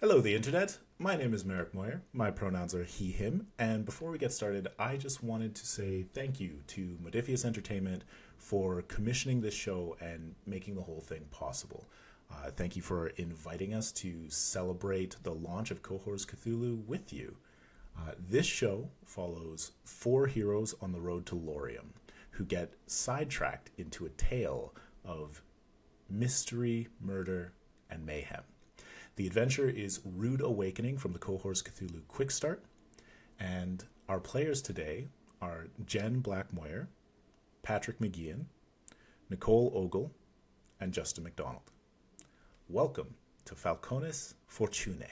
Hello, the internet. My name is Meric Moir. My pronouns are he, him. And before we get started, I just wanted to say thank you to Modiphius Entertainment for commissioning this show and making the whole thing possible. Thank you for inviting us to celebrate the launch of Cohors Cthulhu with you. This show follows 4 heroes on the road to Lorium who get sidetracked into a tale of mystery, murder, and mayhem. The adventure is Rude Awakening from the Cohors Cthulhu Quickstart, and our players today are Jen Black-Moir, Patrick McGean, Nicole Ogle, and Justin McDonald. Welcome to Falcones Fortunae.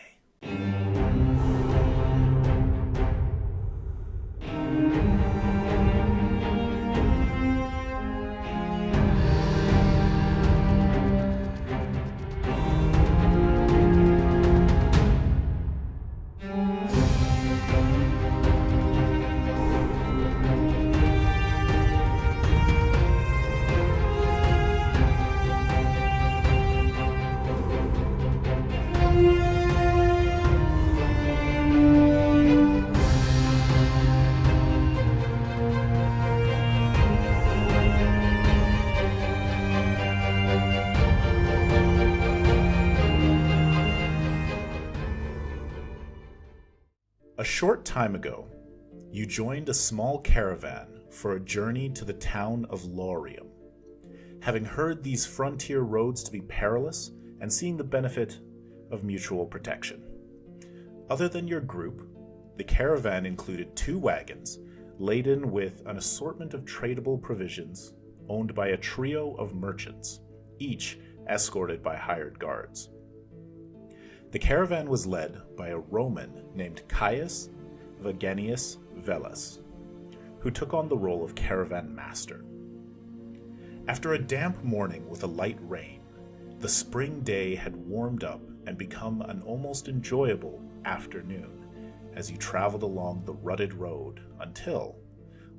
A short time ago, you joined a small caravan for a journey to the town of Lorium. Having heard these frontier roads to be perilous and seeing the benefit of mutual protection. Other than your group, the caravan included 2 wagons laden with an assortment of tradable provisions owned by a trio of merchants, each escorted by hired guards. The caravan was led by a Roman named Caius Vagenius Velas, who took on the role of caravan master. After a damp morning with a light rain, the spring day had warmed up and become an almost enjoyable afternoon as you traveled along the rutted road until,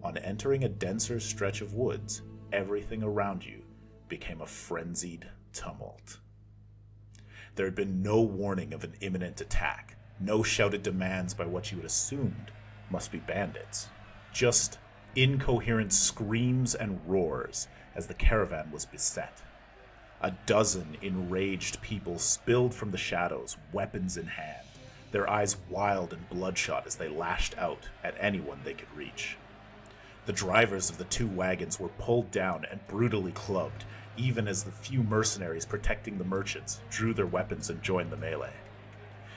on entering a denser stretch of woods, everything around you became a frenzied tumult. There had been no warning of an imminent attack, no shouted demands by what you had assumed must be bandits, just incoherent screams and roars as the caravan was beset. A dozen enraged people spilled from the shadows, weapons in hand, their eyes wild and bloodshot as they lashed out at anyone they could reach. The drivers of the 2 wagons were pulled down and brutally clubbed, even as the few mercenaries protecting the merchants drew their weapons and joined the melee.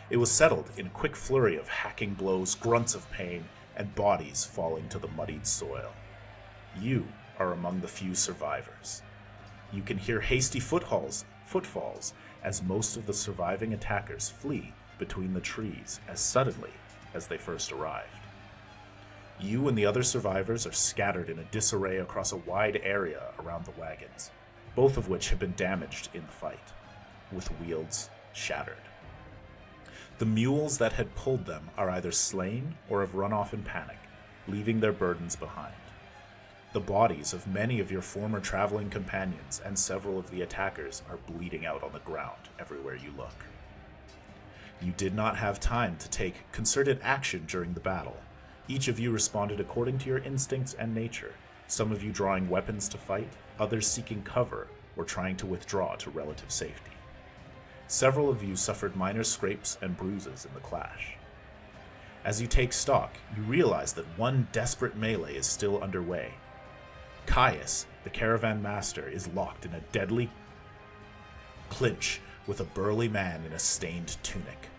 It was settled in a quick flurry of hacking blows, grunts of pain, and bodies falling to the muddied soil. You are among the few survivors. You can hear hasty footfalls as most of the surviving attackers flee between the trees as suddenly as they first arrived. You and the other survivors are scattered in a disarray across a wide area around the wagons, both of which have been damaged in the fight, with wheels shattered. The mules that had pulled them are either slain or have run off in panic, leaving their burdens behind. The bodies of many of your former traveling companions and several of the attackers are bleeding out on the ground everywhere you look. You did not have time to take concerted action during the battle. Each of you responded according to your instincts and nature, some of you drawing weapons to fight, others seeking cover or trying to withdraw to relative safety. Several of you suffered minor scrapes and bruises in the clash. As you take stock, you realize that one desperate melee is still underway. Caius, the caravan master, is locked in a deadly clinch with a burly man in a stained tunic.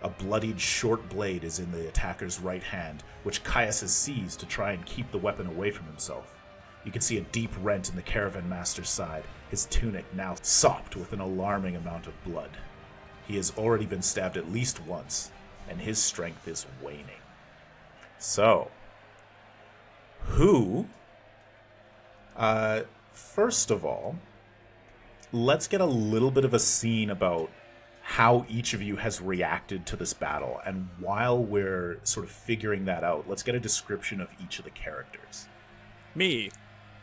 A bloodied short blade is in the attacker's right hand, which Caius has seized to try and keep the weapon away from himself. You can see a deep rent in the caravan master's side, his tunic now sopped with an alarming amount of blood. He has already been stabbed at least once, and his strength is waning. So, who? First of all, let's get a little bit of a scene about how each of you has reacted to this battle, and while we're sort of figuring that out, let's get a description of each of the characters. Me.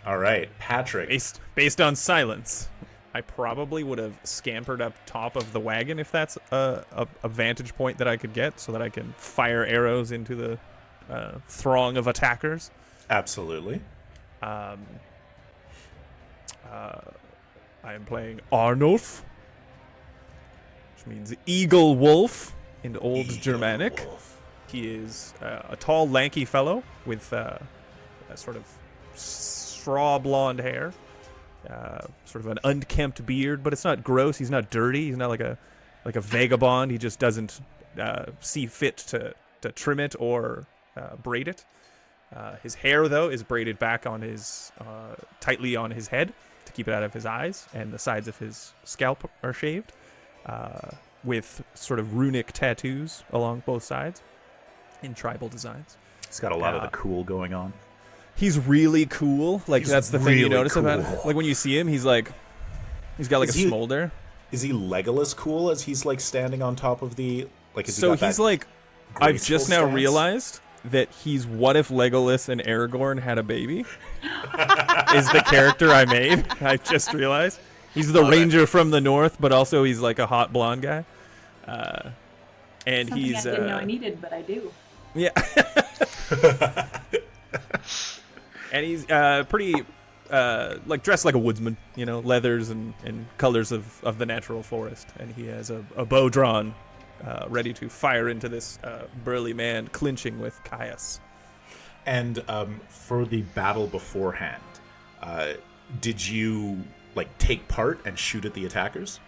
All right, Patrick. Based on silence. I probably would have scampered up top of the wagon if that's a vantage point that I could get, so that I can fire arrows into the throng of attackers. Absolutely. I am playing Arnulf, which means eagle wolf in Old Germanic. Wolf. He is a tall, lanky fellow with a sort of straw blonde hair, sort of an unkempt beard, but it's not gross. He's not dirty. He's not like a vagabond. He just doesn't see fit to trim it or braid it. His hair, though, is braided back on his tightly on his head to keep it out of his eyes, and the sides of his scalp are shaved, with sort of runic tattoos along both sides in tribal designs. He's got a lot of the cool going on. He's really cool. Like, that's the thing you notice cool. about him. Like, when you see him, he's got like a smolder. Is he Legolas cool as he's like standing on top of the I've just now realized that he's what if Legolas and Aragorn had a baby? Is the character I made. I just realized. He's the ranger from the north, but also he's like a hot blonde guy. And something he's I didn't know I needed, but I do. Yeah. And he's pretty like dressed like a woodsman, leathers and colors of the natural forest. And he has a bow drawn, ready to fire into this burly man clinching with Caius. And for the battle beforehand, did you take part and shoot at the attackers?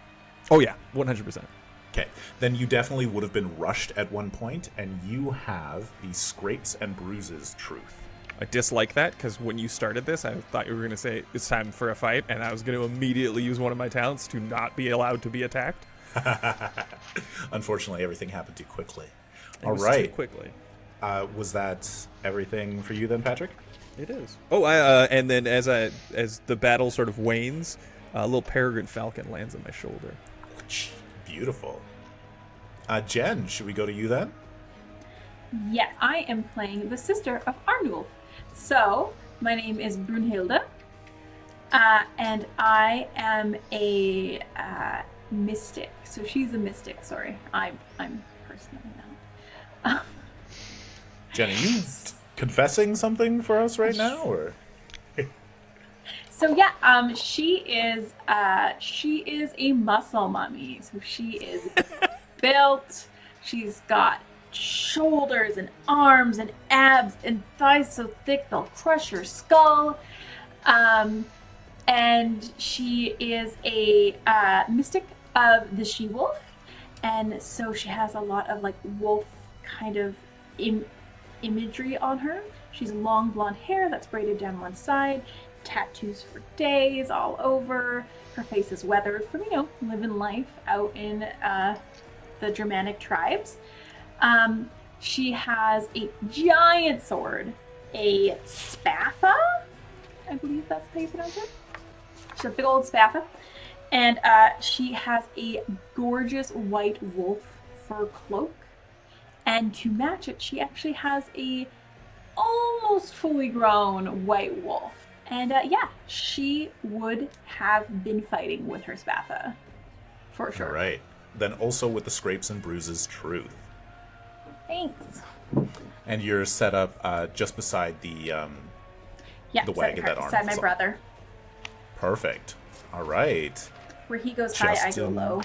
Oh yeah, 100%. Okay, then you definitely would have been rushed at one point, and you have the scrapes and bruises truth. I dislike that, because when you started this, I thought you were going to say, it's time for a fight, and I was going to immediately use one of my talents to not be allowed to be attacked. Unfortunately, everything happened too quickly. All right. Too quickly. Was that everything for you then, Patrick? It is. Oh, and then as the battle sort of wanes, a little peregrine falcon lands on my shoulder. Beautiful. Jen, should we go to you then? Yes, I am playing the sister of Arnulf. So, my name is Brunnhilde, and I am a mystic. So she's a mystic. Sorry, I'm personally not. Jen, are you confessing something for us right now, or? So yeah, she is a muscle mummy. So she is built. She's got shoulders and arms and abs and thighs so thick they'll crush your skull. And she is a mystic of the she-wolf, and so she has a lot of wolf kind of imagery on her. She's long blonde hair that's braided down one side, tattoos for days all over. Her face is weathered from living life out in the Germanic tribes. She has a giant sword, a spatha, I believe that's how you pronounce it. She's a big old spatha, and she has a gorgeous white wolf fur cloak, and to match it, she actually has a almost fully grown white wolf. And yeah, she would have been fighting with her spatha, for sure. All right. Then also with the scrapes and bruises truth. Thanks. And you're set up just beside the wagon that Arnulf beside my brother. Perfect. All right. Where he goes high, I go low.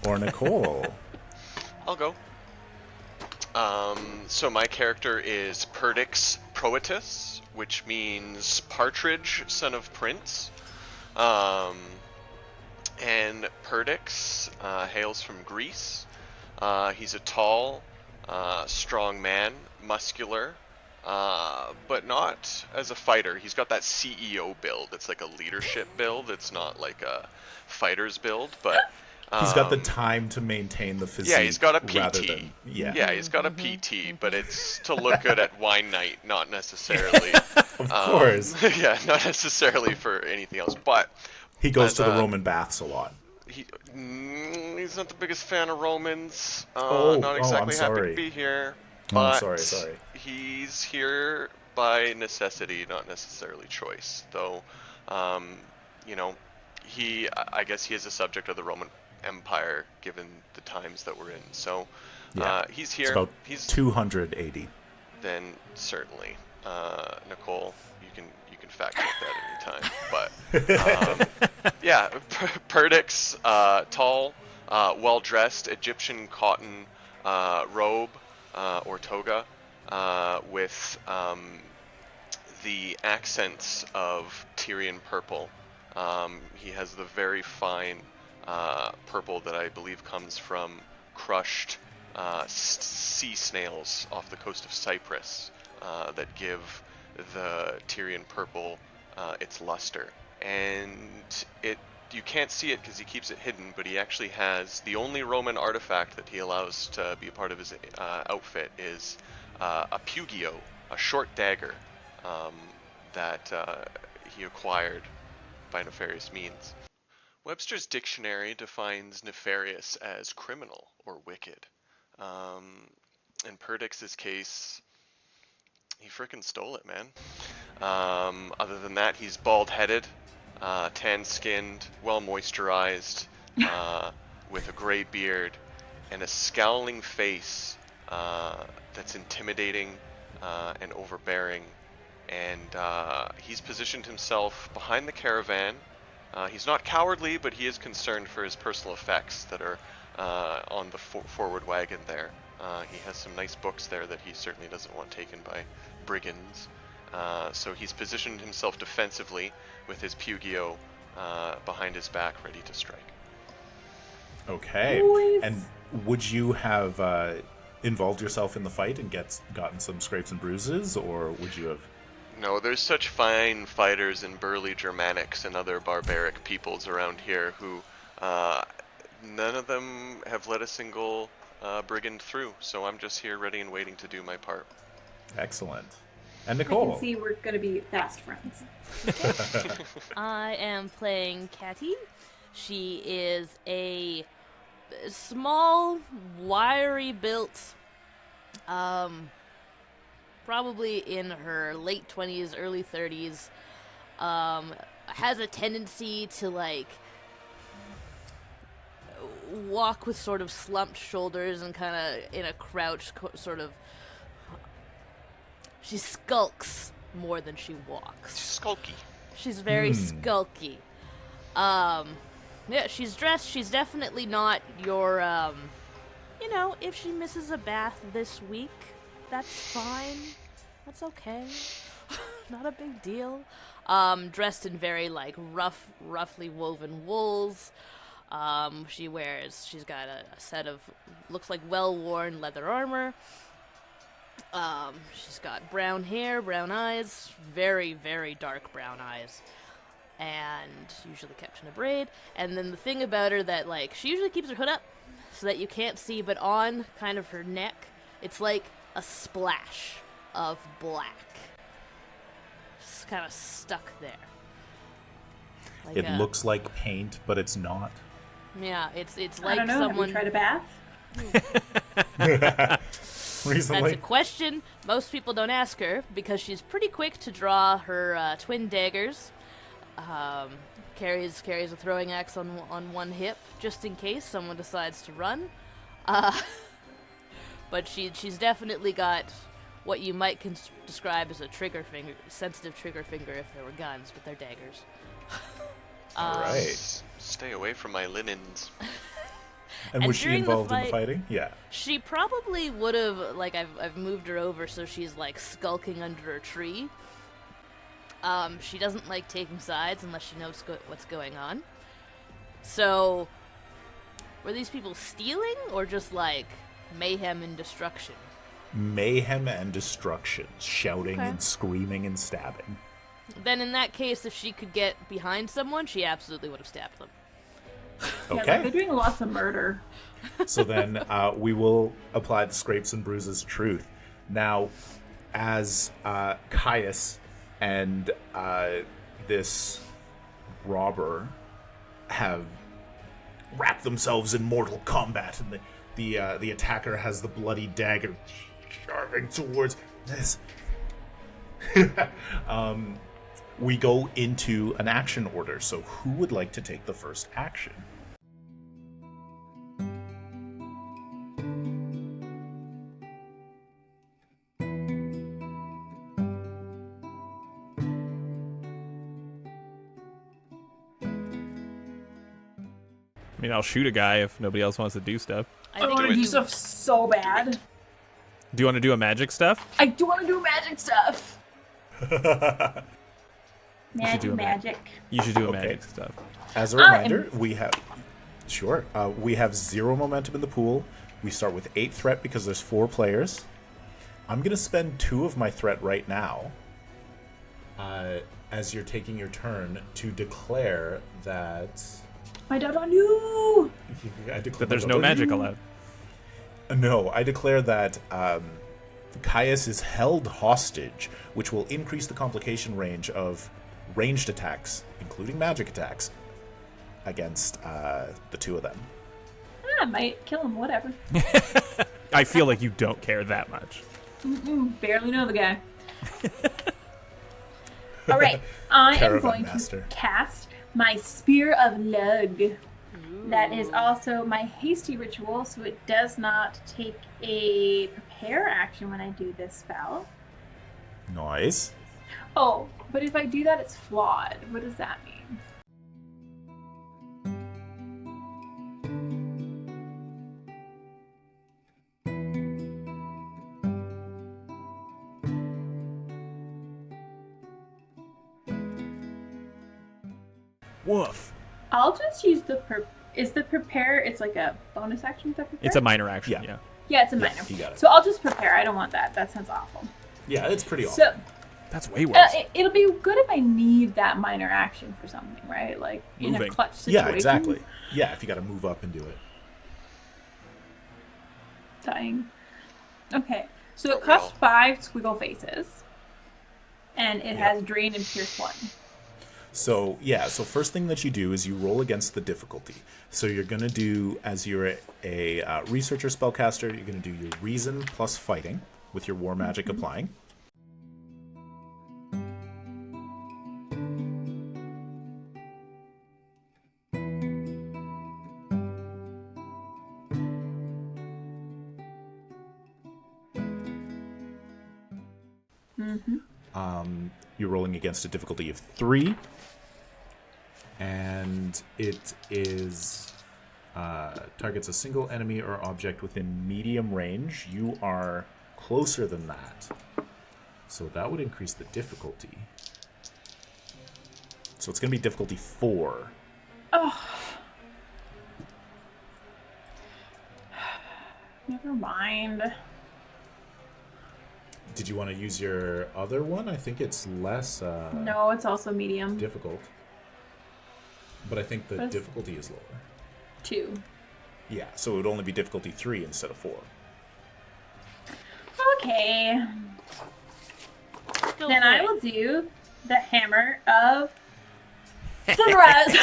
Or Nicole. I'll go. So my character is Perdix Proetus, which means partridge, son of prince. And Perdix hails from Greece. He's a tall, strong man, muscular, but not as a fighter. He's got that CEO build. It's like a leadership build. It's not like a fighter's build, but he's got the time to maintain the physique. Yeah, he's got a PT. He's got a PT, but it's to look good at wine night, not necessarily. Of course. Yeah, not necessarily for anything else. But he goes to the Roman baths a lot. He's not the biggest fan of Romans. Not exactly happy to be here. But sorry. He's here by necessity, not necessarily choice. Though, I guess he is a subject of the Roman Empire, given the times that we're in. So he's here. It's about he's 280. Then certainly, Nicole, you can fact check that anytime. But yeah, Perdix, tall, well dressed, Egyptian cotton robe or toga with the accents of Tyrian purple. He has the very fine purple that I believe comes from crushed sea snails off the coast of Cyprus that give the Tyrian purple its luster. And you can't see it because he keeps it hidden, but he actually has the only Roman artifact that he allows to be a part of his outfit is a pugio, a short dagger that he acquired by nefarious means. Webster's dictionary defines nefarious as criminal or wicked. In Perdix's case, he frickin' stole it, man. Other than that, he's bald-headed, tan-skinned, well-moisturized, with a gray beard, and a scowling face that's intimidating and overbearing. And he's positioned himself behind the caravan. He's not cowardly, but he is concerned for his personal effects that are on the forward wagon there. He has some nice books there that he certainly doesn't want taken by brigands. So he's positioned himself defensively with his pugio behind his back, ready to strike. Okay. Boys. And would you have involved yourself in the fight and gotten some scrapes and bruises, or would you have... No, there's such fine fighters and burly Germanics and other barbaric peoples around here who none of them have let a single brigand through, so I'm just here ready and waiting to do my part. Excellent. And I Nicole? can see we're going to be fast friends. I am playing Catti. She is a small, wiry built, probably in her late 20s, early 30s, has a tendency to, like, walk with sort of slumped shoulders and kind of in a crouch, sort of... She skulks more than she walks. Skulky. She's very skulky. Yeah, she's dressed. She's definitely not your, if she misses a bath this week, that's fine. That's okay. Not a big deal. Dressed in very, like, roughly woven wools. She's got a set of, looks like well-worn leather armor. She's got brown hair, brown eyes, very, very dark brown eyes, and usually kept in a braid. And then the thing about her that, like, she usually keeps her hood up so that you can't see, but on kind of her neck, it's like a splash of black. Just kind of stuck there. Like It looks like paint, but it's not. Yeah, it's I like don't know. someone... Have you tried a bath? Recently? That's a question most people don't ask her, because she's pretty quick to draw her twin daggers. Carries a throwing axe on one hip, just in case someone decides to run. But she's definitely got what you might describe as a sensitive trigger finger if there were guns, but they're daggers. All right. Stay away from my linens. And was she during the involved in the fight- fighting? Yeah. She probably would have, like, I've moved her over so she's, like, skulking under a tree. She doesn't like taking sides unless she knows what's going on. So, were these people stealing or just, like, mayhem and destruction? Mayhem and destruction. Shouting Okay. and screaming and stabbing. Then in that case, if she could get behind someone, she absolutely would have stabbed them. Yeah, Okay. like they're doing lots of murder. So then we will apply the scrapes and bruises truth. Now, as Caius and this robber have wrapped themselves in mortal combat, and the attacker has the bloody dagger charging towards this. we go into an action order. So who would like to take the first action? I mean, I'll shoot a guy if nobody else wants to do stuff. I want to do stuff so bad. Do you want to do a magic stuff? I do want to do magic stuff. Magic. You should do a Okay. magic stuff. As a reminder, we have we have 0 momentum in the pool. We start with 8 threat because there's 4 players. I'm gonna spend 2 of my threat right now, as you're taking your turn, to declare that My dad on you. That there's no magic allowed. No, I declare that Caius is held hostage, which will increase the complication range of ranged attacks, including magic attacks, against the 2 of them. I might kill him, whatever. I feel like you don't care that much. Barely know the guy. All right, I am Caravan going master. to cast my Spear of Lug. That is also my hasty ritual, so it does not take a prepare action when I do this spell. Nice. Oh, but if I do that, it's flawed. What does that mean? Woof. I'll just use the Is the prepare? It's like a bonus action with the prepare. It's a minor action, yeah. Yeah, it's a minor. you got it. So I'll just prepare. I don't want that. That sounds awful. Yeah, it's pretty awesome. So That's way worse. it'll be good if I need that minor action for something, right? Like in a Moving. clutch situation. Yeah, exactly. Yeah, if you got to move up and do it. Dying. Okay, so it For costs real. 5 squiggle faces, and it has drain and pierce 1. So, yeah, so first thing that you do is you roll against the difficulty. So you're going to do, as you're a researcher spellcaster, you're going to do your reason plus fighting with your war magic applying. You're rolling against a difficulty of 3. And it is targets a single enemy or object within medium range. You are closer than that, so that would increase the difficulty. So it's going to be difficulty 4. Oh. Never mind. Did you want to use your other one? I think it's less No, it's also medium. difficult, but I think the That's- difficulty is lower. 2. Yeah, so it would only be difficulty 3 instead of 4. Okay. Go Then for I it. will do the Hammer of Sunrise.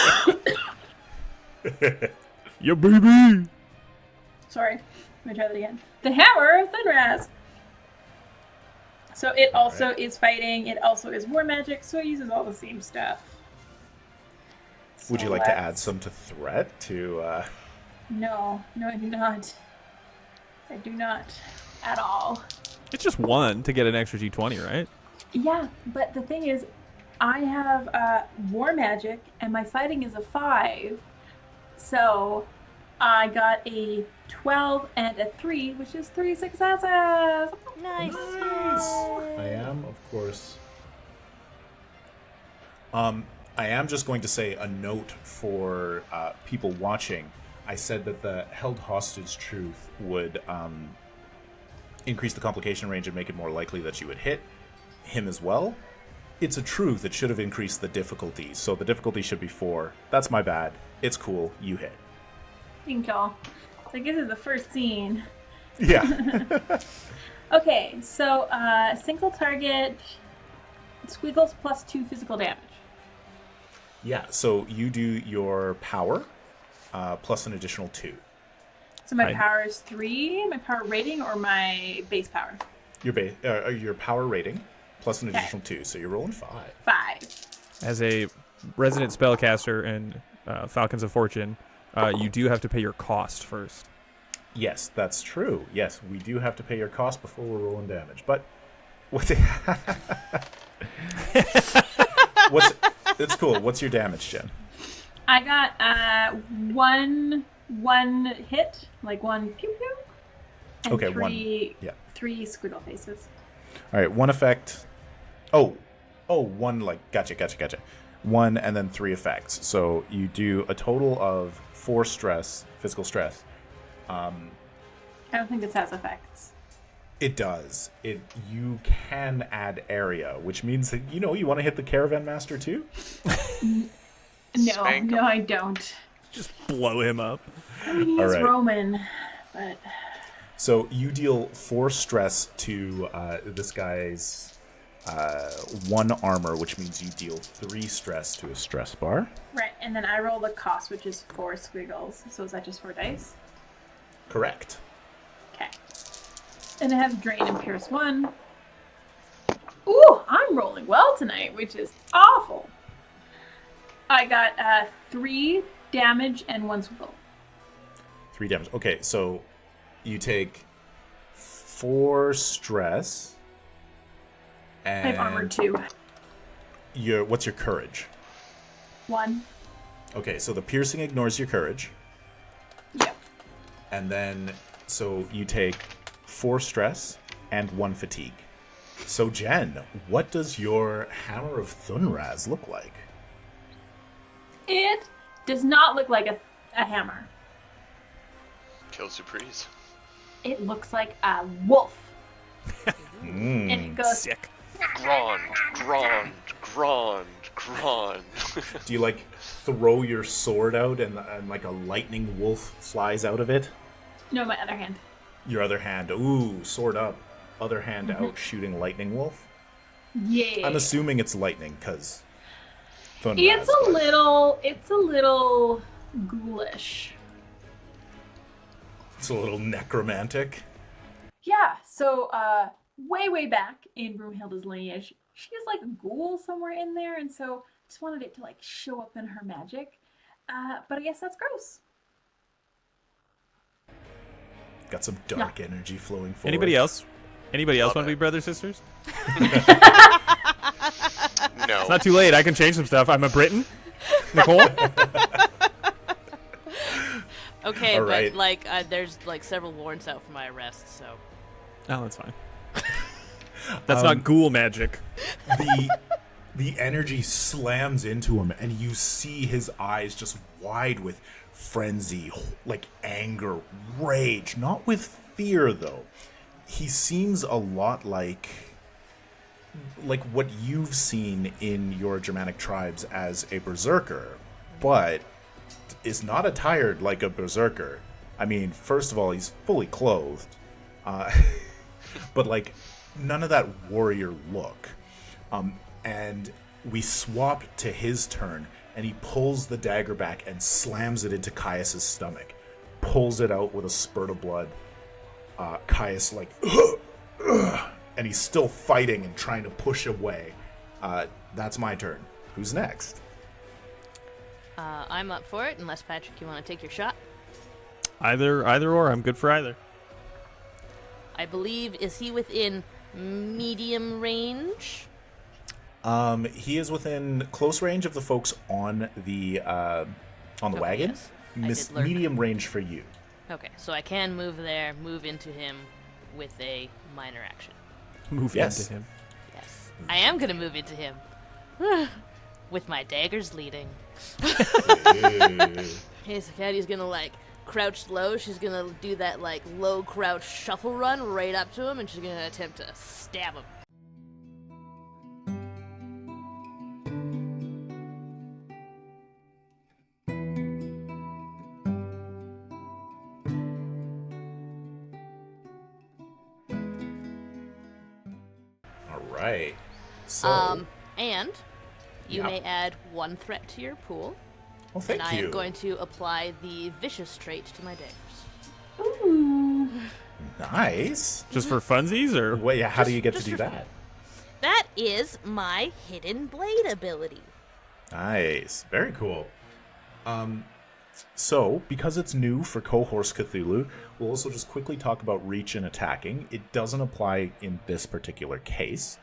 Yeah, baby! Sorry. Let me try that again. The Hammer of Thunraz. So it also Alright. is fighting. It also is war magic, so it uses all the same stuff. Would you So like to add let's- some to threat to... No, I do not. I do not at all. It's just 1 to get an extra d20, right? Yeah, but the thing is, I have war magic, and my fighting is a 5. So I got a 12 and a 3, which is 3 successes. Nice. I am, of course. I am just going to say a note for people watching. I said that the held hostage truth would increase the complication range and make it more likely that you would hit him as well. It's a truth. It should have increased the difficulty. So the difficulty should be 4. That's my bad. It's cool. You hit. Thank y'all. So I guess it's the first scene. Yeah. Okay, so single target, squiggles plus 2 physical damage. Yeah. So you do your power plus an additional 2. So my Right. power is 3, my power rating, or my base power? Your power rating plus an Okay. additional 2. So you're rolling 5. 5. 5. As a resident spellcaster in Falcons of Fortune, you do have to pay your cost first. Yes, that's true. Yes, we do have to pay your cost before we're rolling damage. But it's cool. What's your damage, Jen? I got one hit, like one pew pew, and Okay, three one. Yeah. 3 squiggle faces. All right, one effect. Oh, one, like, gotcha. 1 and then 3 effects. So you do a total of 4 physical stress. I don't think this has effects. It does. You can add area, which means that, you want to hit the caravan master too? No, I don't. Just blow him up. I mean, he's Roman, but... So you deal 4 stress to this guy's 1 armor, which means you deal 3 stress to his stress bar. Right, and then I roll the cost, which is 4 squiggles. So is that just 4 dice? Correct. Okay. And it has Drain and Pierce 1. Ooh, I'm rolling well tonight, which is awful. I got 3 damage and 1 squiggle. 3 damage. Okay, so you take 4 stress. And I have armor 2. What's your courage? 1. Okay, so the piercing ignores your courage. Yep. And then, so you take 4 stress and 1 fatigue. So Jen, what does your Hammer of Thunraz look like? It does not look like a hammer. Kills your breeze. It looks like a wolf. And it goes... Sick. Grand. Do you, like, throw your sword out and like a lightning wolf flies out of it? No, my other hand. Your other hand, ooh, sword up. Other hand out, shooting lightning wolf? Yeah. I'm assuming it's lightning, because... It's a little ghoulish. It's a little necromantic. Yeah, so way back in Brunnhilde's lineage, she has like a ghoul somewhere in there, and so just wanted it to like show up in her magic. But I guess that's gross. Got some dark energy flowing forward. Anybody else want to be brothers, sisters? No. It's not too late. I can change some stuff. I'm a Briton. Nicole? Okay, All right. but like there's like several warrants out for my arrest, so. Oh, that's fine. That's not ghoul magic. The energy slams into him, and you see his eyes just wide with frenzy, like anger, rage. Not with fear, though. He seems a lot like what you've seen in your Germanic tribes as a berserker, but is not attired like a berserker. I mean, first of all, he's fully clothed, but like none of that warrior look. And we swap to his turn, and he pulls the dagger back and slams it into Caius's stomach, pulls it out with a spurt of blood. Caius like, and he's still fighting and trying to push away. That's my turn. Who's next? I'm up for it, unless Patrick, you want to take your shot. Either or. I'm good for either. I believe, is he within medium range? He is within close range of the folks on the wagon. Yes. Medium range for you. Okay, so I can move there, move into him with a minor action. Move into him. Yes. I am going to move into him. With my daggers leading. Okay, so Caddy's going to, like, crouch low. She's going to do that, like, low crouch shuffle run right up to him, and she's going to attempt to stab him. Right. So. And you may add 1 threat to your pool. Well, thank and you. I am going to apply the vicious trait to my daggers. Ooh. Nice. Just for funsies, or Wait, yeah, how do you get to just do for that? That is my hidden blade ability. Nice. Very cool. So, because it's new for Cohors Cthulhu, we'll also just quickly talk about reach and attacking. It doesn't apply in this particular case.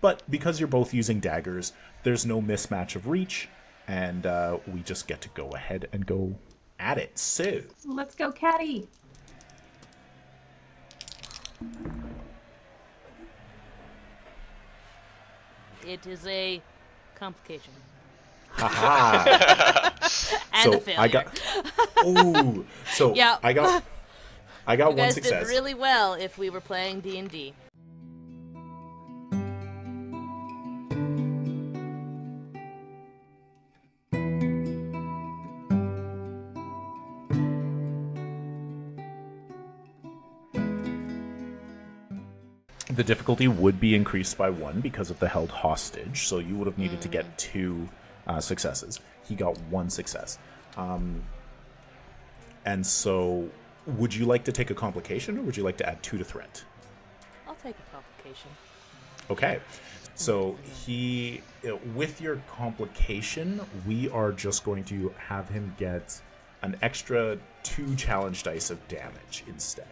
But because you're both using daggers, there's no mismatch of reach, and we just get to go ahead and go at it. So, Let's go, Caddy. It is a complication. haha. And So a failure. I got. Ooh. So Yeah. I got You one guys success. did really well if we were playing D&D. The difficulty would be increased by 1 because of the held hostage, so you would have needed to get 2 successes. He got 1 success. And so, would you like to take a complication, or would you like to add 2 to threat? I'll take a complication. Okay. So, with your complication, we are just going to have him get an extra 2 challenge dice of damage instead.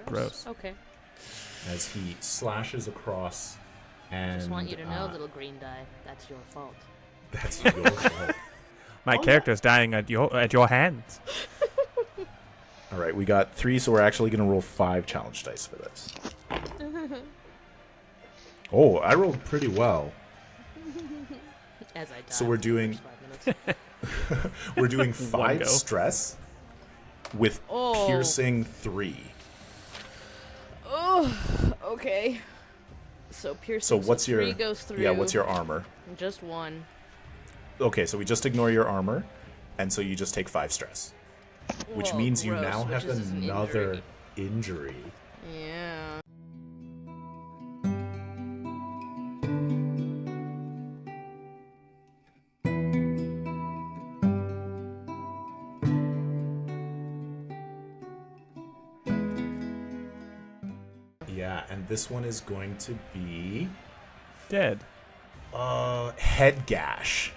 Gross. Okay. As he slashes across, and Just want you to know, little green die, that's your fault. that's your fault. My character's dying at your hands. All right, we got 3, so we're actually going to roll 5 challenge dice for this. Oh, I rolled pretty well. As I die. So we're for the doing- first 5 minutes. We're doing One 5 go. stress with Oh. piercing 3. Oh, okay. So piercing. So what's your 3 goes through. Yeah, what's your armor? Just 1. Okay, so we just ignore your armor, and so you just take 5 stress, which Whoa, means you gross, now which have is an another injury. Yeah. Yeah, and this one is going to be Dead. head gash.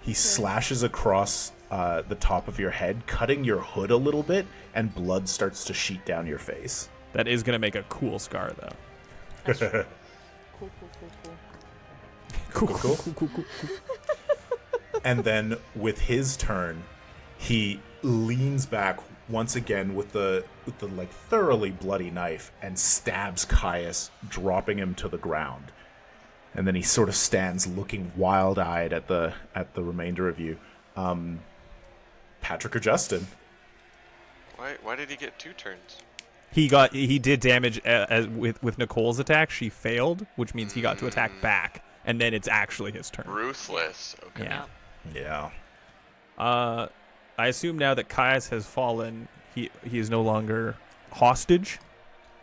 He slashes across the top of your head, cutting your hood a little bit, and blood starts to sheet down your face. That is going to make a cool scar, though. Cool. Cool. And then with his turn, he leans back once again with the like thoroughly bloody knife and stabs Caius, dropping him to the ground. And then he sort of stands looking wild-eyed at the remainder of you. Patrick or Justin? Why did he get 2 turns? He did damage with Nicole's attack. She failed, which means he got to attack back, and then it's actually his turn. Ruthless. Okay. Yeah. Yeah. I assume now that Caius has fallen, he is no longer hostage.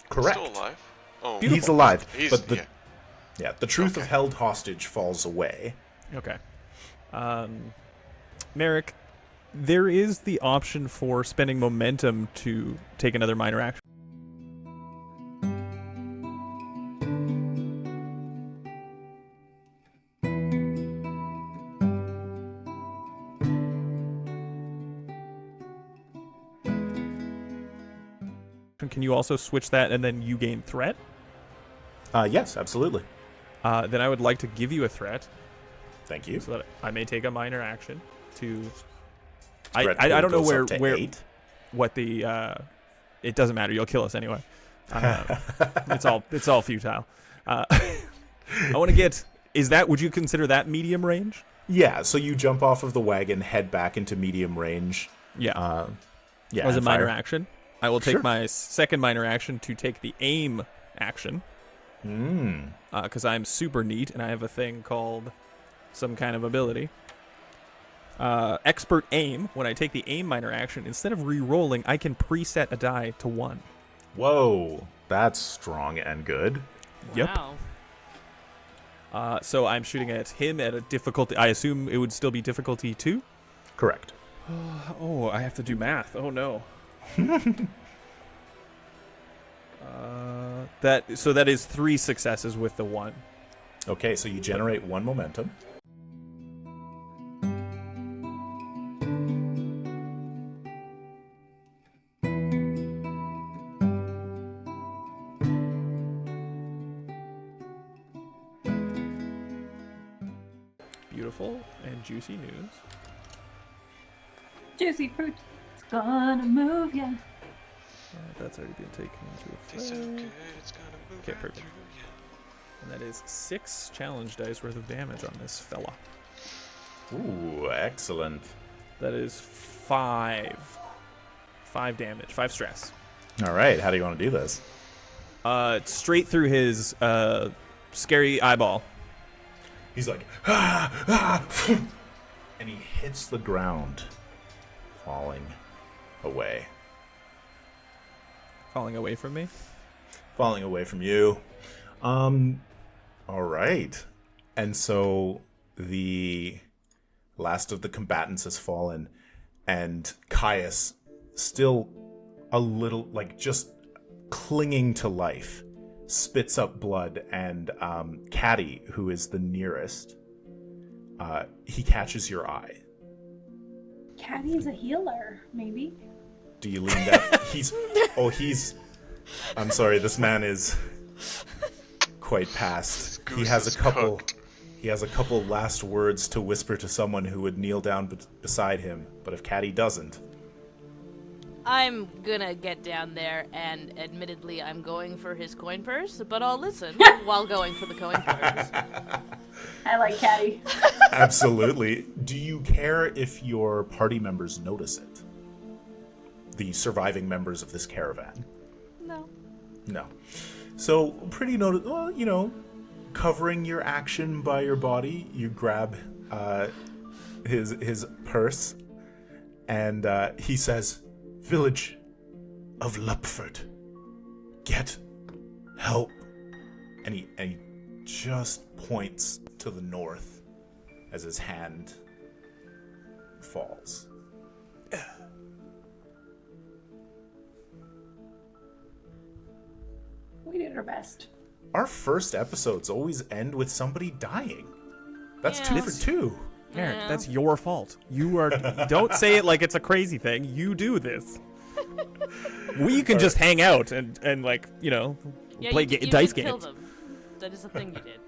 Correct. Still alive? Oh, He's alive, He's, but the yeah. yeah, the truth of Okay. held hostage falls away. Okay. Meric, there is the option for spending momentum to take another minor action. Can you also switch that and then you gain threat? Yes, absolutely. Then I would like to give you a threat Thank you. so that I may take a minor action to. Threat I pool don't know goes up where to 8. what the it doesn't matter. You'll kill us anyway. It's all futile. I want to get. Is that? Would you consider that medium range? Yeah, so you jump off of the wagon, head back into medium range. Yeah. Yeah, As a and minor fire. action, I will take Sure. my second minor action to take the aim action. Because I'm super neat and I have a thing called some kind of ability. Expert aim. When I take the aim minor action, instead of re-rolling, I can preset a die to 1. Whoa, that's strong and good. Yep. Wow. So I'm shooting at him at a difficulty. I assume it would still be difficulty 2? Correct. Oh, I have to do math. Oh no. That is 3 successes with the 1. Okay, so you generate 1 momentum. Beautiful and juicy news. Juicy fruit. It's gonna move ya. That's already been taken into Tastes so effect. good, it's gonna move Okay, right perfect. through ya. And that is 6 challenge dice worth of damage on this fella. Ooh, excellent. That is 5. 5 damage. 5 stress. All right, how do you want to do this? Straight through his scary eyeball. He's like, ah, ah, and he hits the ground, falling away. Falling away from me. Falling away from you. All right. And so the last of the combatants has fallen, and Caius, still a little, like, just clinging to life, spits up blood, and Caddy, who is the nearest, he catches your eye. Caddy's a healer, maybe. Do you lean down? I'm sorry, this man is quite past. He has a couple last words to whisper to someone who would kneel down beside him, but if Caddy doesn't. I'm gonna get down there, and admittedly, I'm going for his coin purse, but I'll listen while going for the coin purse. I like Caddy. Absolutely. Do you care if your party members notice it? The surviving members of this caravan? No. So, pretty covering your action by your body, you grab his purse, and he says, "Village of Lupford, get help." And he just points to the north as his hand falls. We did our best. Our first episodes always end with somebody dying. That's 2 for 2. Meric, Yeah. that's your fault. You are. Don't say it like it's a crazy thing. You do this. We can just hang out and play you dice did kill games. them. That is the thing you did.